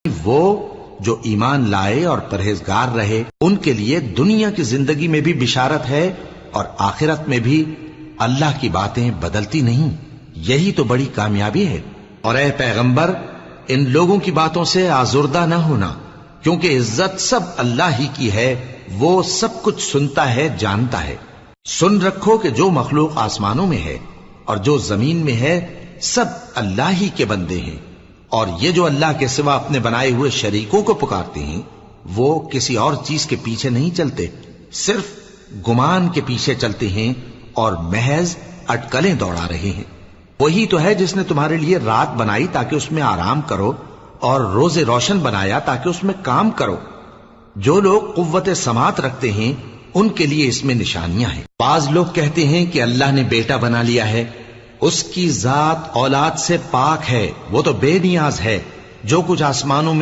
وہ جو ایمان لائے اور پرہیزگار رہے ان کے لیے دنیا کی زندگی میں بھی بشارت ہے اور آخرت میں بھی اللہ کی باتیں بدلتی نہیں. یہی تو بڑی کامیابی ہے. اور اے پیغمبر ان لوگوں کی باتوں سے آزردہ نہ ہونا، کیونکہ عزت سب اللہ ہی کی ہے. وہ سب کچھ سنتا ہے، جانتا ہے. سن رکھو کہ جو مخلوق آسمانوں میں ہے اور جو زمین میں ہے سب اللہ ہی کے بندے ہیں. اور یہ جو اللہ کے سوا اپنے بنائے ہوئے شریکوں کو پکارتے ہیں وہ کسی اور چیز کے پیچھے نہیں چلتے، صرف گمان کے پیچھے چلتے ہیں اور محض اٹکلیں دوڑا رہے ہیں. وہی تو ہے جس نے تمہارے لیے رات بنائی تاکہ اس میں آرام کرو اور روز روشن بنایا تاکہ اس میں کام کرو. جو لوگ قوت سماعت رکھتے ہیں ان کے لیے اس میں نشانیاں ہیں. بعض لوگ کہتے ہیں کہ اللہ نے بیٹا بنا لیا ہے. اس کی ذات اولاد سے پاک ہے، وہ تو بے نیاز ہے. جو کچھ آسمانوں میں